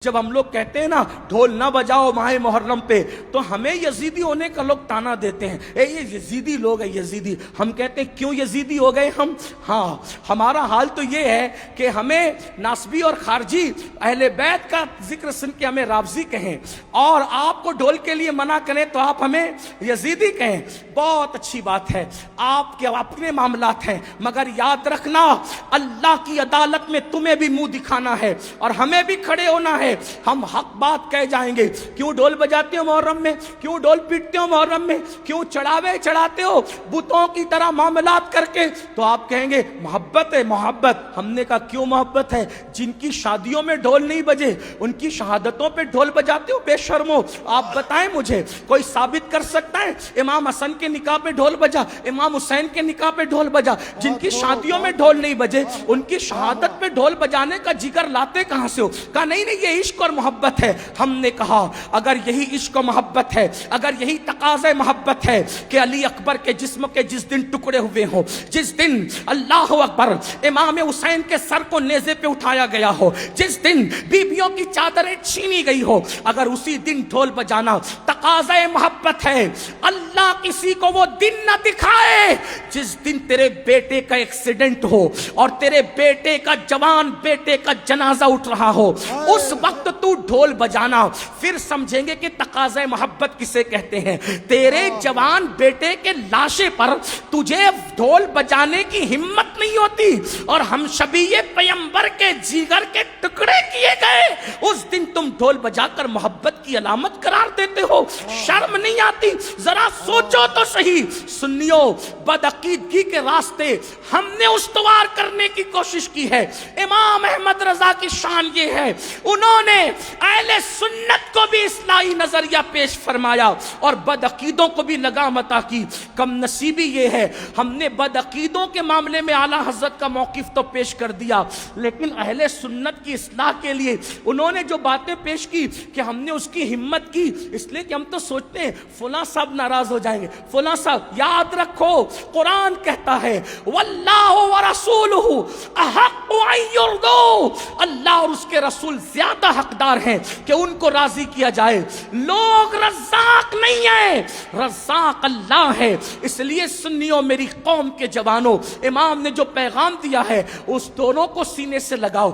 جب ہم لوگ کہتے ہیں نا ڈھول نہ بجاؤ ماہ محرم پہ، تو ہمیں یزیدی ہونے کا لوگ تانا دیتے ہیں، اے یہ یزیدی لوگ ہیں یزیدی۔ ہم کہتے ہیں کیوں یزیدی ہو گئے ہم؟ ہاں ہمارا حال تو یہ ہے کہ ہمیں ناسبی اور خارجی اہل بیت کا ذکر سن کے ہمیں رافضی کہیں، اور آپ کو ڈھول کے لیے منع کریں تو آپ ہمیں یزیدی کہیں۔ بہت اچھی بات ہے، آپ کے اپنے معاملات ہیں، مگر یاد رکھنا اللہ کی عدالت میں تمہیں بھی منہ دکھانا ہے اور ہمیں بھی کھڑے ہونا ہے۔ ہم حق بات کہہ جائیں گے، کیوں ڈھول بجاتے ہو محرم میں، کیوں ڈھول پیٹتے ہو محرم میں، کیوں چڑھاوے چڑھاتے ہو بتوں کی طرح معاملات کر کے، تو آپ کہیں گے محبت ہے محبت۔ ہم نے کہا کیوں محبت ہے؟ جن کی شادیوں میں ڈھول نہیں بجے ان کی شہادتوں پہ ڈھول بجاتے ہو بے شرمو۔ آپ بتائیں مجھے، کوئی ثابت کر سکتا ہے امام حسن کے نکاح پہ ڈھول بجا، امام حسین کے نکاح پہ ڈھول بجا؟ جن کی شادیوں میں ڈھول نہیں بجے ان کی شہادت پہ ڈھول بجانے کا جگر لاتے کہاں سے ہو؟ کہا نہیں نہیں یہ عشق اور محبت ہے۔ ہم نے کہا اگر یہی عشق و محبت ہے، اگر یہی تقاضۂ محبت ہے کہ علی اکبر کے جسم کے جس دن ٹکڑے ہوئے ہوں، جس دن اللہ اکبر امام حسین کے سر کو نیزے پہ اٹھایا گیا ہو، جس دن بیویوں کی چادریں چھینی گئی ہو، اگر اسی دن ڈھول بجانا تقاضۂ محبت ہے، اللہ کسی کو وہ دن نہ دکھائے جس دن تیرے بیٹے کا ایکسیڈنٹ ہو اور تیرے بیٹے کا جوان بیٹے کا جنازہ اٹھ رہا ہو، اس وقت تو ڈھول بجانا، پھر سمجھیں گے کہ تقاضۂ محبت کسے کہتے ہیں۔ تیرے جوان بیٹے کے لاشے پر تجھے ڈھول بجانے کی ہمت نہیں ہوتی اور ہم شبیہ پیغمبر کے جگر کے ٹکڑے کیے گئے، اس دن تم ڈھول بجا کر محبت کی علامت قرار دیتے ہو؟ شرم نہیں آتی؟ ذرا سوچو تو صحیح۔ سنیو، بدعقیدگی کے راستے ہم نے استوار کرنے کی کوشش کی ہے۔ امام احمد رضا کی شان یہ ہے، انہوں نے اہل سنت کو بھی اصلاحی نظریہ پیش فرمایا اور بدعقیدوں کو بھی لگام عطا کی۔ کم نصیبی یہ ہے ہم نے بدعقیدوں کے معاملے میں اعلیٰ حضرت کا موقف تو پیش کر دیا، لیکن اہل سنت کی اصلاح کے لیے انہوں نے جو باتیں پیش کی کہ ہم نے اس کی ہمت کی، اس لیے کہ ہم تو سوچتے ہیں فلاں صاحب ناراض ہو جائیں گے، فلاں صاحب۔ یاد رکھو قرآن کہتا ہے واللہ ورسولہ احق ان یرضوا، اللہ اور اس کے رسول زیادہ حقدار ہیں کہ ان کو راضی کیا جائے۔ لوگ رزاق نہیں ہیں، رزاق اللہ ہے۔ اس لیے سنیوں، میری قوم کے جوانوں، امام نے جو پیغام دیا ہے اس دونوں کو سینے سے لگاؤ۔